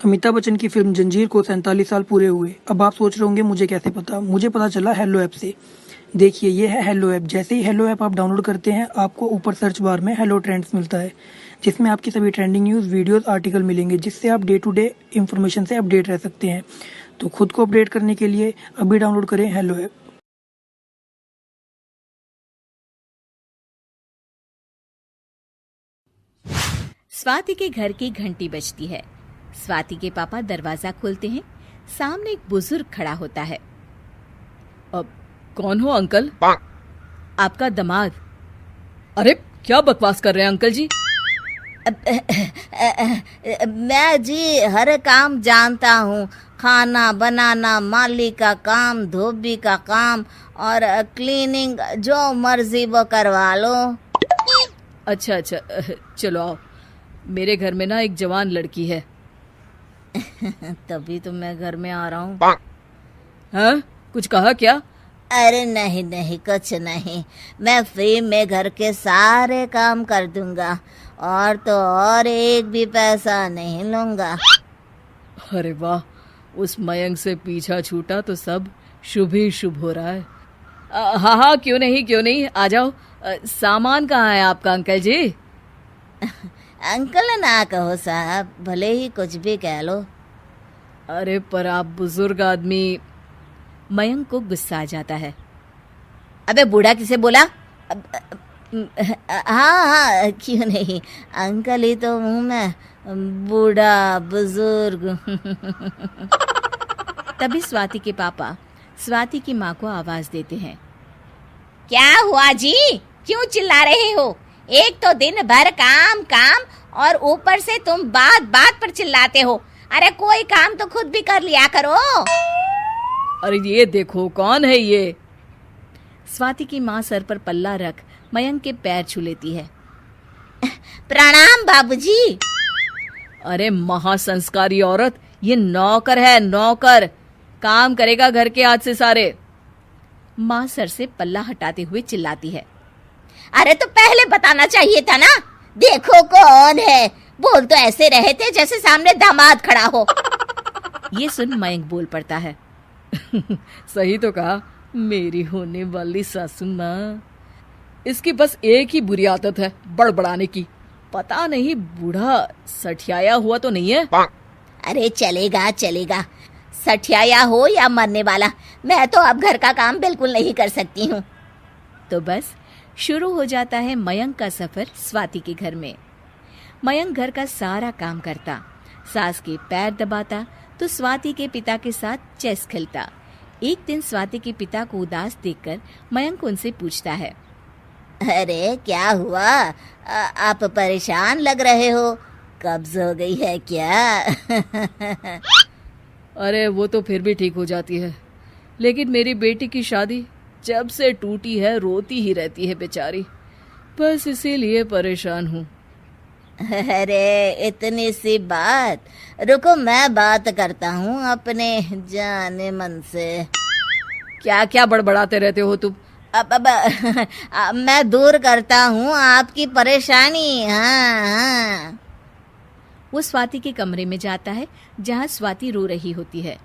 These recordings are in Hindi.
अमिताभ बच्चन की फिल्म जंजीर को 47 साल पूरे हुए। अब आप सोच रहे होंगे मुझे कैसे पता। मुझे पता चला हेलो ऐप से। देखिए ये है हेलो ऐप। जैसे ही हेलो ऐप आप डाउनलोड करते हैं आपको ऊपर सर्च बार में हेलो ट्रेंड्स मिलता है, जिसमें आपकी सभी ट्रेंडिंग न्यूज़, वीडियोस, आर्टिकल मिलेंगे, जिससे आप डे टू डे इंफॉर्मेशन से अपडेट रह सकते हैं। तो खुद को अपडेट करने के लिए अभी डाउनलोड करें हेलो ऐप। स्वाति के घर की घंटी बजती है। स्वाति के पापा दरवाजा खोलते हैं। सामने एक बुजुर्ग खड़ा होता है। अब कौन हो अंकल? आपका दामाद। अरे क्या बकवास कर रहे हैं अंकल जी? मैं जी हर काम जानता हूँ, खाना बनाना, माली का काम, धोबी का काम और क्लीनिंग, जो मर्जी वो करवा लो। अच्छा चलो आओ। मेरे घर में ना एक जवान लड़की है। तभी तो मैं घर में आ रहा हूँ। हाँ, कुछ कहा क्या? अरे नहीं नहीं, कुछ नहीं। मैं फ्री में घर के सारे काम कर दूंगा और तो और एक भी पैसा नहीं लूंगा। अरे वाह, उस मयंक से पीछा छूटा तो सब शुभ ही शुभ हो रहा है। हाँ क्यों नहीं, आ जाओ। सामान कहाँ है आपका अंकल जी? अंकल ना कहो साहब, भले ही कुछ भी कह लो। अरे पर आप बुजुर्ग आदमी। मयंक को गुस्सा आ जाता है। अबे बूढ़ा किसे बोला? हाँ, क्यों नहीं, अंकल ही तो हूँ मैं, बूढ़ा बुजुर्ग। तभी स्वाति के पापा स्वाति की माँ को आवाज देते हैं। क्या हुआ जी, क्यों चिल्ला रहे हो? एक तो दिन भर काम काम और ऊपर से तुम बात बात पर चिल्लाते हो। अरे कोई काम तो खुद भी कर लिया करो। अरे ये देखो कौन है ये? स्वाति की माँ सर पर पल्ला रख मयंक के पैर छू लेती है। प्रणाम बाबूजी। अरे महासंस्कारी औरत, ये नौकर है, नौकर। काम करेगा घर के आज से सारे। माँ सर से पल्ला हटाते हुए चिल्लाती है। अरे तो पहले बताना चाहिए था ना। देखो कौन है, बोल तो ऐसे रहे थे जैसे सामने दामाद खड़ा हो। ये सुन मयंक बोल पड़ता है। सही तो कहा, मेरी होने वाली सासू माँ। इसकी बस एक ही बुरी आदत है, बड़बड़ाने की। पता नहीं बूढ़ा सठियाया हुआ तो नहीं है? अरे चलेगा चलेगा, सठियाया हो या मरने वाला, मैं तो अब घर का काम बिल्कुल नहीं कर सकती हूँ। तो बस शुरू हो जाता है मयंक का सफर स्वाति के घर में। मयंक घर का सारा काम करता, सास के पैर दबाता तो स्वाति के पिता के साथ चेस खेलता। एक दिन स्वाति के पिता को उदास देखकर मयंक उनसे पूछता है। अरे क्या हुआ, आप परेशान लग रहे हो, कब्ज हो गई है क्या? अरे वो तो फिर भी ठीक हो जाती है, लेकिन मेरी बेटी की शादी जब से टूटी है रोती ही रहती है बेचारी। बस इसीलिए परेशान हूँ। अरे इतनी सी बात, रुको मैं बात करता हूँ अपने जाने मन से। क्या क्या बड़बड़ाते रहते हो तुम? अब मैं दूर करता हूँ आपकी परेशानी। हाँ। वो स्वाति के कमरे में जाता है जहाँ स्वाति रो रही होती है।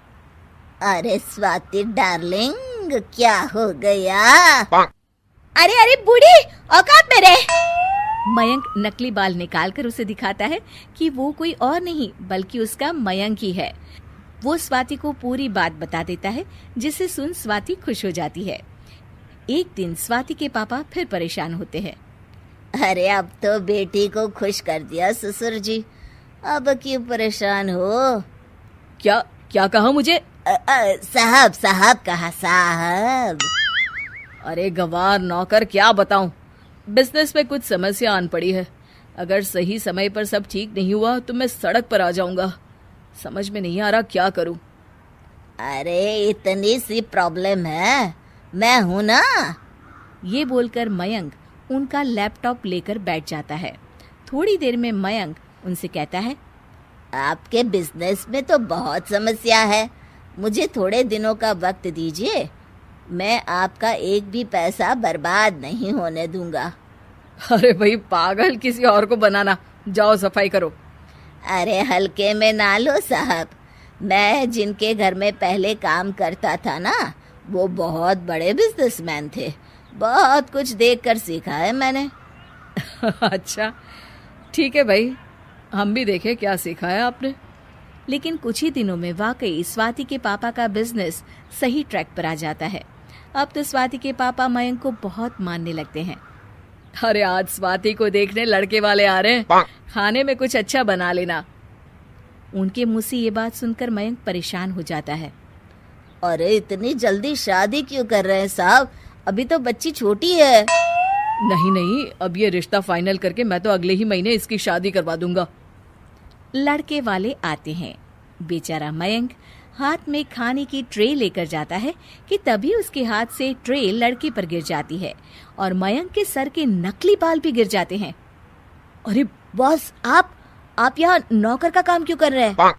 अरे स्वाति डार्लिंग, क्या हो गया? अरे अरे बूढ़ी, औकात में रह। मयंक नकली बाल निकालकर उसे दिखाता है कि वो कोई और नहीं बल्कि उसका मयंक ही है। वो स्वाति को पूरी बात बता देता है, जिसे सुन स्वाति खुश हो जाती है। एक दिन स्वाति के पापा फिर परेशान होते हैं। अरे अब तो बेटी को खुश कर दिया ससुर जी, अब क्यों परेशान हो? क्या क्या कहा मुझे? साहब साहब कहा साहब। अरे गवार नौकर, क्या बताऊं, बिजनेस में कुछ समस्या आन पड़ी है। अगर सही समय पर सब ठीक नहीं हुआ तो मैं सड़क पर आ जाऊंगा। समझ में नहीं आ रहा क्या करूं। अरे इतनी सी प्रॉब्लम है, मैं हूं ना। ये बोलकर मयंक उनका लैपटॉप लेकर बैठ जाता है। थोड़ी देर में मयंक उनसे कहता है। आपके बिजनेस में तो बहुत समस्या है, मुझे थोड़े दिनों का वक्त दीजिए, मैं आपका एक भी पैसा बर्बाद नहीं होने दूंगा। अरे भाई पागल, किसी और को बनाना। जाओ सफाई करो। अरे हल्के में ना लो साहब, मैं जिनके घर में पहले काम करता था ना, वो बहुत बड़े बिजनेसमैन थे। बहुत कुछ देखकर सीखा है मैंने। अच्छा ठीक है भाई, हम भी देखें क्या सीखा है आपने। लेकिन कुछ ही दिनों में वाकई स्वाति के पापा का बिजनेस सही ट्रैक पर आ जाता है। अब तो स्वाति के पापा मयंक को बहुत मानने लगते हैं। अरे आज स्वाति को देखने लड़के वाले आ रहे हैं, खाने में कुछ अच्छा बना लेना। उनके मुंह से ये बात सुनकर मयंक परेशान हो जाता है। अरे इतनी जल्दी शादी क्यों कर रहे हैं साहब, अभी तो बच्ची छोटी है। नहीं नहीं, अब ये रिश्ता फाइनल करके मैं तो अगले ही महीने इसकी शादी करवा दूंगा। लड़के वाले आते हैं। बेचारा मयंक हाथ में खाने की ट्रे लेकर जाता है कि तभी उसके हाथ से ट्रे लड़के पर गिर जाती है और मयंक के सर के नकली बाल भी गिर जाते हैं। अरे बॉस, आप यहाँ नौकर का काम क्यों कर रहे हैं?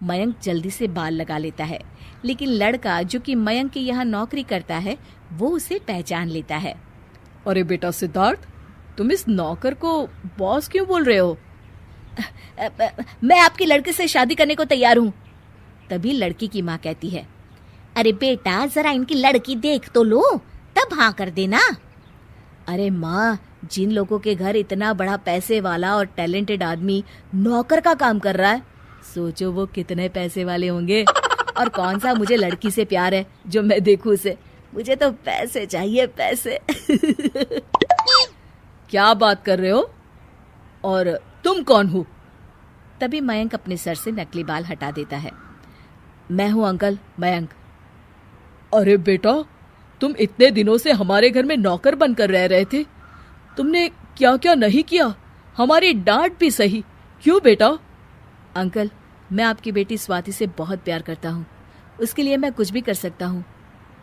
मयंक जल्दी से बाल लगा लेता है, लेकिन लड़का जो कि मयंक के यहाँ नौकरी करता है वो उसे पहचान लेता है। अरे बेटा सिद्धार्थ, तुम इस नौकर को बॉस क्यों बोल रहे हो? मैं आपके लड़के से शादी करने को तैयार हूँ। तभी लड़की की माँ कहती है, अरे बेटा जरा इनकी लड़की देख तो लो, तब हाँ कर देना। अरे माँ, जिन लोगों के घर इतना बड़ा पैसे वाला और टैलेंटेड आदमी नौकर का काम कर रहा है, सोचो वो कितने पैसे वाले होंगे। और कौन सा मुझे लड़की से प्यार है जो मैं देखूं उसे, मुझे तो पैसे चाहिए, पैसे। क्या बात कर रहे हो? और तुम कौन हो? तभी मयंक अपने सर से नकली बाल हटा देता है। मैं हूँ अंकल, मयंक। अरे बेटा, तुम इतने दिनों से हमारे घर में नौकर बनकर रह रहे थे, तुमने क्या क्या नहीं किया, हमारी डांट भी सही, क्यों बेटा? अंकल, मैं आपकी बेटी स्वाति से बहुत प्यार करता हूँ, उसके लिए मैं कुछ भी कर सकता हूँ।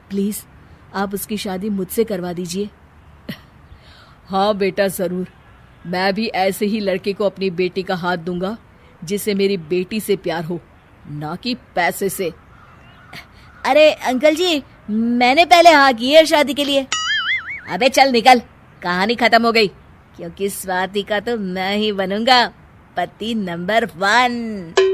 प्लीज आप उसकी शादी मुझसे करवा दीजिए। हाँ बेटा जरूर, मैं भी ऐसे ही लड़के को अपनी बेटी का हाथ दूंगा जिसे मेरी बेटी से प्यार हो, ना कि पैसे से। अरे अंकल जी, मैंने पहले हाँ की है शादी के लिए। अबे चल निकल, कहानी खत्म हो गई, क्योंकि स्वाति का तो मैं ही बनूंगा पति नंबर 1।